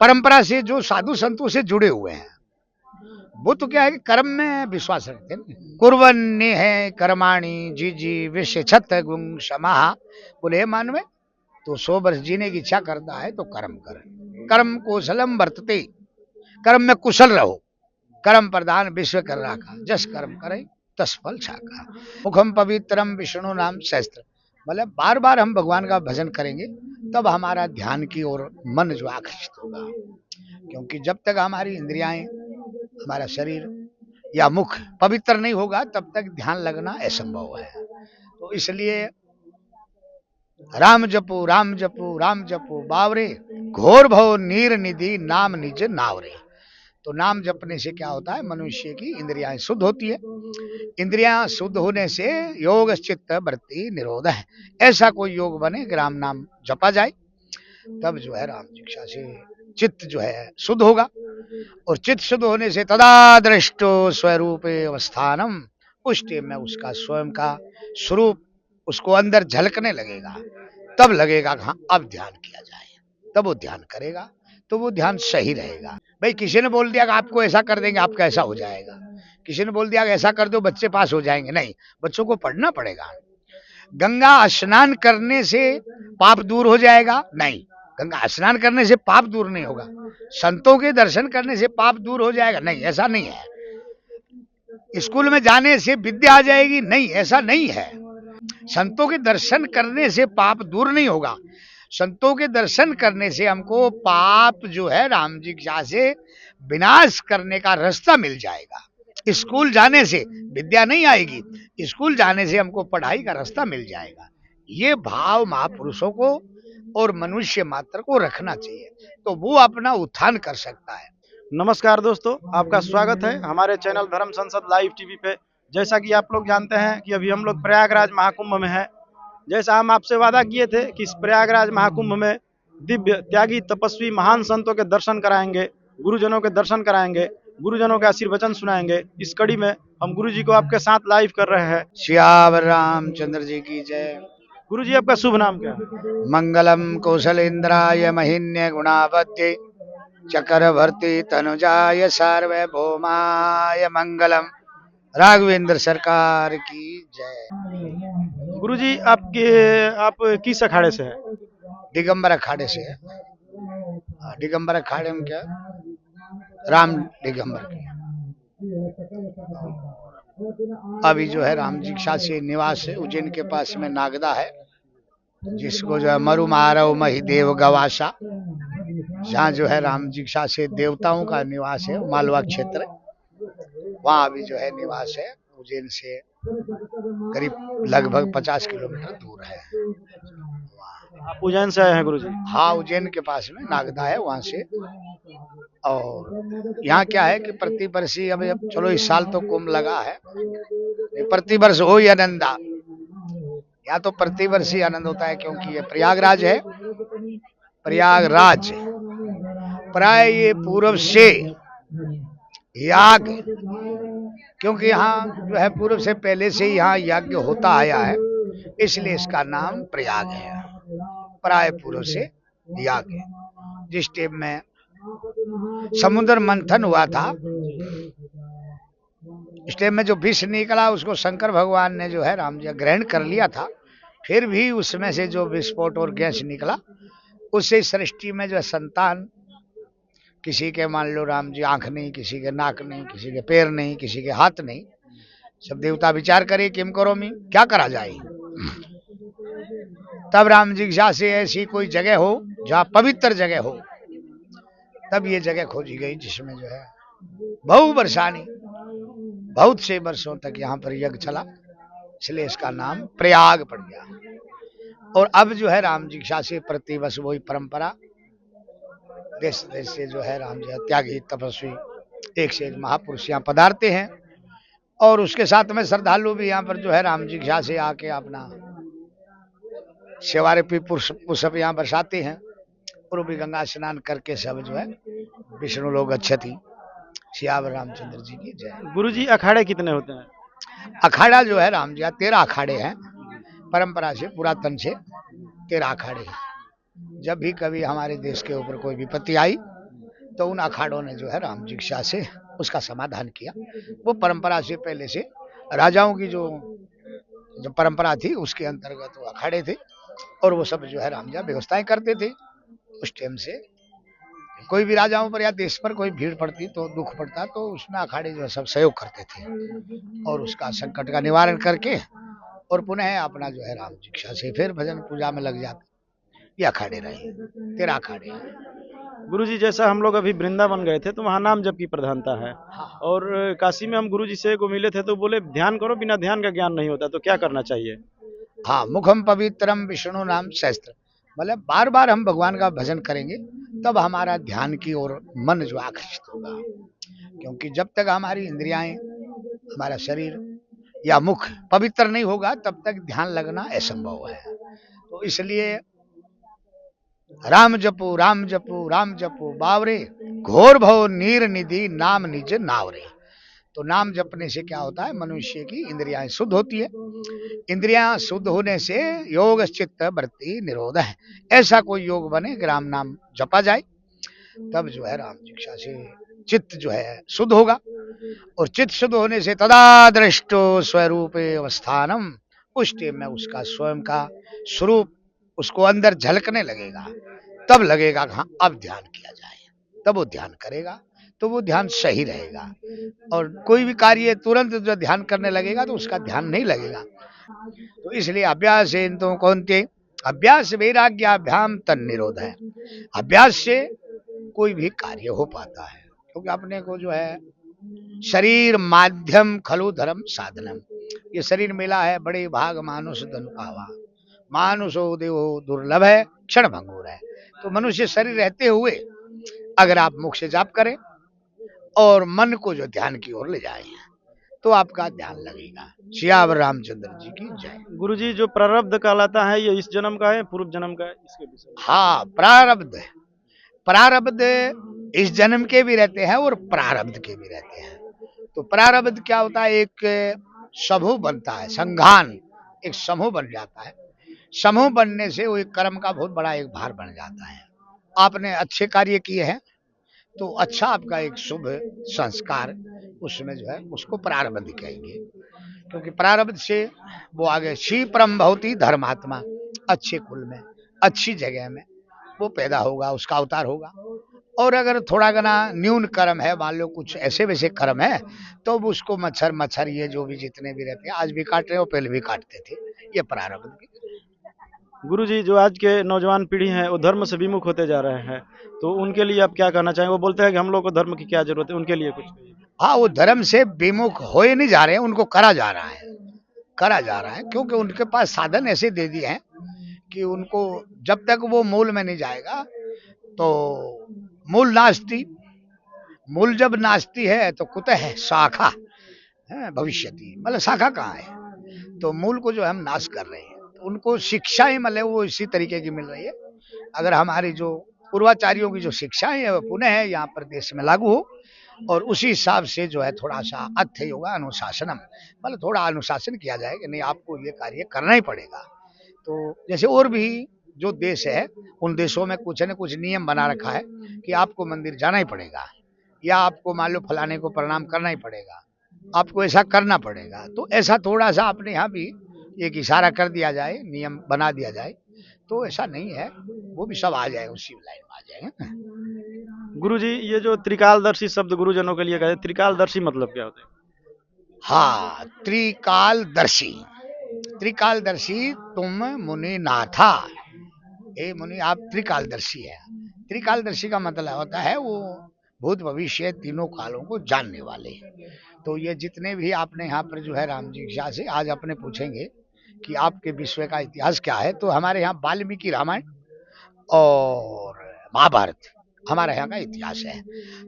परंपरा से जो साधु संतों से जुड़े हुए हैं, वो तो क्या है कि कर्म में विश्वास रखते हैं। कुर्वन्य है कर्माणि जी विश्व छत गुण समाह। बोले हे मानवे, तो 100 वर्ष जीने की इच्छा करता है तो कर्म कर। कर्म कौशलम वर्तते, कर्म में कुशल रहो। कर्म प्रधान विश्व कर राखा, जस कर्म करे तस फल छाका। मुखम पवित्रम विष्णु नाम सहस्त्र। मतलब बार बार हम भगवान का भजन करेंगे तब हमारा ध्यान की ओर मन जो आकर्षित होगा। क्योंकि जब तक हमारी इंद्रियाएं, हमारा शरीर या मुख पवित्र नहीं होगा तब तक ध्यान लगना असंभव है। तो इसलिए राम जपो राम जपो राम जपो बावरे, घोर भव नीर निधि नाम निज नावरे। तो नाम जपने से क्या होता है, मनुष्य की इंद्रियां शुद्ध होती है। इंद्रियां शुद्ध होने से योग चित्त वृत्ति निरोध है। ऐसा कोई योग बने कि राम नाम जपा जाए, तब जो है राम दीक्षा से चित्त जो है शुद्ध होगा। और चित्त शुद्ध होने से तदा दृष्टो स्वरूपे अवस्थानम, उस टाइम में उसका स्वयं का स्वरूप उसको अंदर झलकने लगेगा। तब लगेगा कि हाँ अब ध्यान किया जाए, तब वो ध्यान करेगा, तो वो ध्यान सही रहेगा। भाई किसी ने बोल दिया कि आपको ऐसा कर देंगे आपका ऐसा हो जाएगा, किसी ने बोल दिया कि ऐसा कर दो बच्चे पास हो जाएंगे, नहीं, बच्चों को पढ़ना पड़ेगा। गंगा स्नान करने से पाप दूर हो जाएगा, नहीं, गंगा स्नान करने से पाप दूर नहीं होगा। संतों के दर्शन करने से पाप दूर हो जाएगा, नहीं, ऐसा नहीं है। स्कूल में जाने से विद्या आ जाएगी, नहीं, ऐसा नहीं है। संतों के दर्शन करने से पाप दूर नहीं होगा। संतों के दर्शन करने से हमको पाप जो है राम जी से विनाश करने का रास्ता मिल जाएगा। स्कूल जाने से विद्या नहीं आएगी, स्कूल जाने से हमको पढ़ाई का रास्ता मिल जाएगा। ये भाव महापुरुषों को और मनुष्य मात्र को रखना चाहिए, तो वो अपना उत्थान कर सकता है। नमस्कार दोस्तों, आपका स्वागत है हमारे चैनल धर्म संसद लाइव टीवी पे। जैसा कि आप लोग जानते हैं कि अभी हम लोग प्रयागराज महाकुंभ में हैं। जैसा हम आपसे वादा किए थे कि इस प्रयागराज महाकुंभ में दिव्य त्यागी तपस्वी महान संतों के दर्शन कराएंगे, गुरुजनों के दर्शन कराएंगे, गुरुजनों के आशीर्वचन सुनाएंगे। इस कड़ी में हम गुरु जी को आपके साथ लाइव कर रहे हैं। श्यावर रामचंद्र जी की जय। गुरु जी, आपका शुभ नाम क्या है? मंगलम कौशलेन्द्राय महिन्य गुणावत्ये चक्रवर्ती तनुजाय सार्वभौमाय मंगलम। राघवेंद्र सरकार की जय। गुरु जी, आप किस अखाड़े से हैं? दिगंबर अखाड़े से है। दिगंबर अखाड़े में क्या, राम दिगंबर के अभी जो है राम दीक्षा से निवास है उज्जैन के पास में नागदा है, जिसको जो है मरु मारव मही देव गवासा, जहाँ जो है राम दीक्षा से देवताओं का निवास है, मालवा क्षेत्र, वहाँ अभी जो है निवास है। उज्जैन से करीब लगभग 50 किलोमीटर दूर है। आप उज्जैन से आए हैं गुरु जी? हाँ, उज्जैन के पास में नागदा है, वहाँ से। और यहाँ क्या है कि प्रति वर्ष ही, अब चलो इस साल तो कुंभ लगा है, प्रति वर्ष हो ही आनंदा। यहाँ तो प्रति वर्ष ही आनंद होता है, क्योंकि ये प्रयागराज है। प्रयागराज प्राय ये पूर्व से याग, क्योंकि यहाँ जो है पूर्व से पहले से यहाँ यज्ञ होता आया है, इसलिए इसका नाम प्रयाग है। प्राय पूर्व से याग है। जिस टाइम में समुद्र मंथन हुआ था, इस टाइम में जो विष निकला उसको शंकर भगवान ने जो है राम जी ग्रहण कर लिया था। फिर भी उसमें से जो विस्फोट और गैस निकला, उससे सृष्टि में जो संतान, किसी के मान लो राम जी आंख नहीं, किसी के नाक नहीं, किसी के पैर नहीं, किसी के हाथ नहीं, सब देवता विचार करे किम करो मी, क्या करा जाए। तब राम जी से ऐसी कोई जगह हो जहाँ पवित्र जगह हो, तब ये जगह खोजी गई, जिसमें जो है बहु वर्षानी, बहुत से वर्षों तक यहाँ पर यज्ञ चला, इसलिए इसका नाम प्रयाग पड़ गया। और अब जो है राम जी से प्रतिवर्ष वही परंपरा, देश देश से जो है राम जी त्यागी तपस्वी एक से एक महापुरुष यहाँ पधारते हैं, और उसके साथ में श्रद्धालु भी यहाँ पर जो है राम जी से आके अपना सेवारूपी पुष्प यहाँ बरसाते हैं, और भी गंगा स्नान करके सब जो है विष्णु लोग अच्छती। श्यावर रामचंद्र जी की जय। गुरु जी, अखाड़े कितने होते हैं? अखाड़ा जो है राम जी 13 अखाड़े हैं, परंपरा से पुरातन से 13 अखाड़े हैं। जब भी कभी हमारे देश के ऊपर कोई विपत्ति आई तो उन अखाड़ों ने जो है राम जिज्ञासा से उसका समाधान किया। वो परंपरा से पहले से राजाओं की जो परंपरा थी उसके अंतर्गत वो अखाड़े थे, और वो सब जो है राम जी व्यवस्थाएं करते थे। उस टाइम से कोई भी राजाओं पर या देश पर कोई भीड़ पड़ती तो दुख पड़ता तो उसमें अखाड़े जो है सब सहयोग करते थे, और उसका संकट का निवारण करके और पुनः अपना जो है राम शिक्षा से फिर भजन पूजा में लग जाते। ये अखाड़े रहे, 13 अखाड़े। गुरुजी जैसा हम लोग अभी वृंदावन गए थे तो वहाँ नाम जप की प्रधानता है, और काशी में हम गुरुजी से को मिले थे तो बोले ध्यान करो, बिना ध्यान का ज्ञान नहीं होता, तो क्या करना चाहिए? हाँ, मुखम पवित्रम विष्णु नाम सहस्त्र, मतलब बार बार हम भगवान का भजन करेंगे तब हमारा ध्यान की ओर मन जो आकर्षित होगा, क्योंकि जब तक हमारी इंद्रियाएं, हमारा शरीर या मुख पवित्र नहीं होगा तब तक ध्यान लगना असंभव है। तो इसलिए राम जपो राम जपो राम जपो बावरे, घोर भव नीर निधि नाम निज नावरे। तो नाम जपने से क्या होता है, मनुष्य की इंद्रियां शुद्ध होती है। इंद्रियां शुद्ध होने से योग चित्त वृत्ति निरोध है। ऐसा कोई योग बने कि राम नाम जपा जाए, तब जो है राम शिक्षा से चित्त जो है शुद्ध होगा, और चित्त शुद्ध होने से तदा दृष्टो स्वरूपे अवस्थानम, उस टाइम में उसका स्वयं का स्वरूप उसको अंदर झलकने लगेगा, तब लगेगा कि हाँ अब ध्यान किया जाए, तब वो ध्यान करेगा, तो वो ध्यान सही रहेगा। और कोई भी कार्य तुरंत जो ध्यान करने लगेगा तो उसका ध्यान नहीं लगेगा। तो इसलिए अभ्यास तो कौनते अभ्यास वैराग्याभ्याम तन निरोध है। अभ्यास से कोई भी कार्य हो पाता है, क्योंकि अपने को जो है शरीर माध्यम खलु धर्म साधनम, ये शरीर मिला है बड़े भाग मानुष धन पावा, मानुषो देवो दुर्लभ है क्षण भंगुर है। तो मनुष्य शरीर रहते हुए अगर आप मुख से जाप करें और मन को जो ध्यान की ओर ले जाए तो आपका ध्यान लगेगा। सियावर रामचंद्र जी की जय। गुरुजी जो प्रारब्ध कहलाता है ये इस जन्म का है, पूर्व जन्म का है, इसके विषय? हाँ, प्रारब्ध, प्रारब्ध इस जन्म के भी रहते हैं और प्रारब्ध के भी रहते हैं। तो प्रारब्ध क्या होता है, एक समूह बनता है, संघान, एक समूह बन जाता है। समूह बनने से वो एक कर्म का बहुत बड़ा एक भार बन जाता है। आपने अच्छे कार्य किए हैं तो अच्छा आपका एक शुभ संस्कार उसमें जो है उसको प्रारब्ध कहेंगे, क्योंकि प्रारब्ध से वो आगे क्षिप्रम भवति धर्मात्मा, अच्छे कुल में अच्छी जगह में वो पैदा होगा, उसका अवतार होगा। और अगर थोड़ा गना न्यून कर्म है, मान लो कुछ ऐसे वैसे कर्म है, तो उसको मच्छर ये जो भी जितने भी रहते हैं आज भी काट रहे हो, पहले भी काटते थे, ये प्रारब्ध की। गुरुजी जो आज के नौजवान पीढ़ी है वो धर्म से विमुख होते जा रहे हैं, तो उनके लिए आप क्या कहना चाहेंगे? वो बोलते हैं कि हम लोग को धर्म की क्या जरूरत है, उनके लिए कुछ कहिए। हाँ, वो धर्म से विमुख हो ही नहीं जा रहे हैं, उनको करा जा रहा है, करा जा रहा है, क्योंकि उनके पास साधन ऐसे दे दिए हैं कि उनको जब तक वो मूल में नहीं जाएगा तो मूल नास्ति, मूल जब नास्ती है तो कुतः है शाखा है भविष्यति, मतलब शाखा कहाँ है, तो मूल को जो हम नाश कर रहे हैं। तो उनको शिक्षा ही मतलब वो इसी तरीके की मिल रही है। अगर हमारी जो पूर्वाचार्यों की जो शिक्षाएं है वो पुनः है यहाँ पर देश में लागू हो, और उसी हिसाब से जो है थोड़ा सा अथ योगा अनुशासनम, मतलब थोड़ा अनुशासन किया जाए कि नहीं आपको ये कार्य करना ही पड़ेगा। तो जैसे और भी जो देश है उन देशों में कुछ न कुछ नियम बना रखा है कि आपको मंदिर जाना ही पड़ेगा, या आपको मान लो फलाने को प्रणाम करना ही पड़ेगा, आपको ऐसा करना पड़ेगा। तो ऐसा थोड़ा सा अपने यहाँ भी एक इशारा कर दिया जाए, नियम बना दिया जाए, तो ऐसा नहीं है, वो भी सब आ जाए, उसी लाइन में आ जाएंगे। गुरुजी ये जो त्रिकालदर्शी शब्द गुरुजनों के लिए कहते हैं, त्रिकालदर्शी मतलब क्या होता है? हाँ, त्रिकालदर्शी, त्रिकालदर्शी तुम मुनि नाथा, हे मुनि आप त्रिकालदर्शी है। त्रिकालदर्शी का मतलब होता है वो भूत भविष्य तीनों कालों को जानने वाले। तो ये जितने भी आपने यहाँ पर जो है राम जी से आज अपने पूछेंगे कि आपके विश्व का इतिहास क्या है, तो हमारे यहाँ वाल्मीकि रामायण और महाभारत हमारे यहाँ का इतिहास है।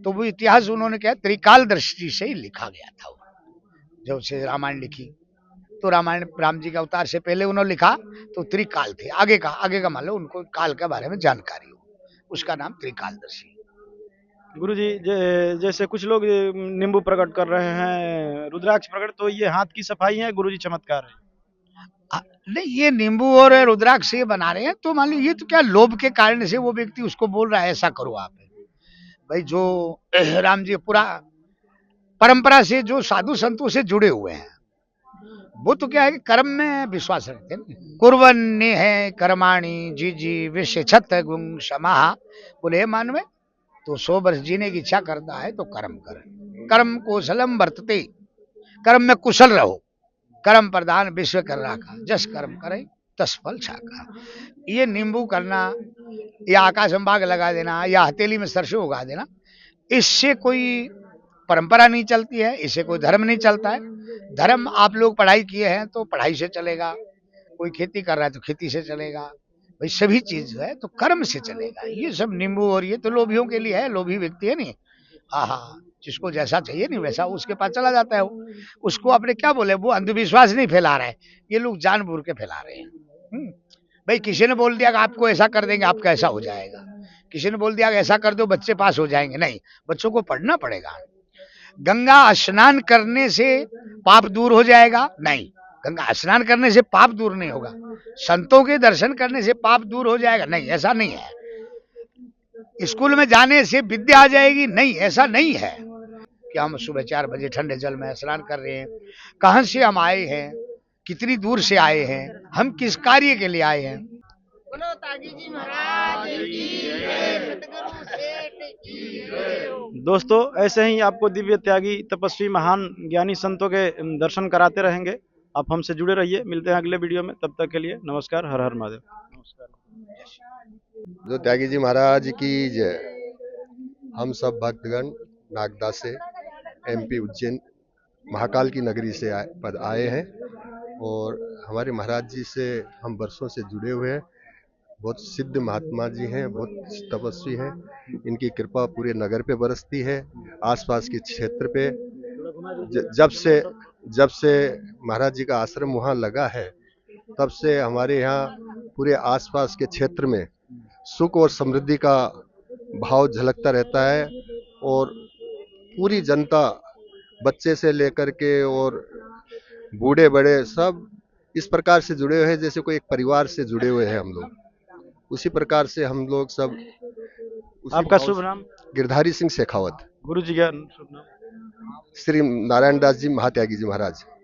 तो वो इतिहास उन्होंने क्या त्रिकाल दृष्टि से ही लिखा गया था। वो जब से रामायण लिखी तो रामायण राम जी के अवतार से पहले उन्होंने लिखा तो त्रिकाल थे, आगे का मान लो उनको काल के बारे में जानकारी हो, उसका नाम त्रिकालदर्शी। गुरुजी जैसे कुछ लोग नींबू प्रकट कर रहे हैं, रुद्राक्ष प्रकट, तो ये हाथ की सफाई है गुरुजी, चमत्कार है? नहीं, ये नींबू और रुद्राक्ष ये बना रहे हैं तो मान लो ये तो क्या लोभ के कारण से वो व्यक्ति उसको बोल रहा है ऐसा करो आप, भाई जो राम जी पूरा परंपरा से जो साधु संतों से जुड़े हुए हैं, वो तो क्या है कि कर्म में विश्वास रखते हैं। कुर्वन्नि है कर्माणि जीजी विश्व छत गुण समाह। बोले हे मानवे, तो 100 वर्ष जीने की इच्छा करता है तो कर्म कर। कर्म कौशलम वर्तते, कर्म में कुशल रहो। कर्म प्रधान विश्व कर राखा, जस कर्म करे तस फल छाका। ये नींबू करना या आकाश में बाग लगा देना या हथेली में सरसों उगा देना, इससे कोई परंपरा नहीं चलती है, इससे कोई धर्म नहीं चलता है। धर्म आप लोग पढ़ाई किए हैं तो पढ़ाई से चलेगा, कोई खेती कर रहा है तो खेती से चलेगा, भाई सभी चीज है तो कर्म से चलेगा। ये सब नींबू और ये तो लोभियों के लिए है, लोभी व्यक्ति है नहीं। हाँ हाँ, जिसको जैसा चाहिए नहीं वैसा उसके पास चला जाता है वो। उसको अपने क्या बोले, वो अंधविश्वास नहीं फैला रहा है, ये लोग जानबूझ के फैला रहे हैं। भाई किसी ने बोल दिया कि आपको ऐसा कर देंगे आपका ऐसा हो जाएगा, किसी ने बोल दिया कि ऐसा कर दो बच्चे पास हो जाएंगे, नहीं, बच्चों को पढ़ना पड़ेगा। गंगा स्नान करने से पाप दूर हो जाएगा, नहीं, गंगा स्नान करने से पाप दूर नहीं होगा। संतों के दर्शन करने से पाप दूर हो जाएगा, नहीं, ऐसा नहीं है। स्कूल में जाने से विद्या आ जाएगी, नहीं, ऐसा नहीं है। कि हम सुबह 4 बजे ठंडे जल में स्नान कर रहे हैं, कहां से हम आए हैं, कितनी दूर से आए हैं, हम किस कार्य के लिए आए हैं। बोलो तागी जी महाराज की जय, सतगुरु सेठ की जय। दोस्तों ऐसे ही आपको दिव्य त्यागी तपस्वी महान ज्ञानी संतों के दर्शन कराते रहेंगे। आप हमसे जुड़े रहिए, मिलते हैं अगले वीडियो में, तब तक के लिए नमस्कार, हर हर महादेव। जो त्यागी जी महाराज की जय। हम सब भक्तगण नागदा से एमपी उज्जैन महाकाल की नगरी से आए हैं और हमारे महाराज जी से हम वर्षों से जुड़े हुए हैं। बहुत सिद्ध महात्मा जी हैं, बहुत तपस्वी हैं, इनकी कृपा पूरे नगर पे बरसती है, आसपास के क्षेत्र पे। जब से महाराज जी का आश्रम वहाँ लगा है, तब से हमारे यहाँ पूरे आसपास के क्षेत्र में सुख और समृद्धि का भाव झलकता रहता है और पूरी जनता, बच्चे से लेकर के और बूढ़े बड़े सब इस प्रकार से जुड़े हुए हैं जैसे कोई एक परिवार से जुड़े हुए हैं हम लोग। उसी प्रकार से हम लोग सब। आपका शुभ नाम? गिरधारी सिंह शेखावत। गुरु जी का शुभ नाम? श्री नारायण दास जी महात्यागी जी महाराज।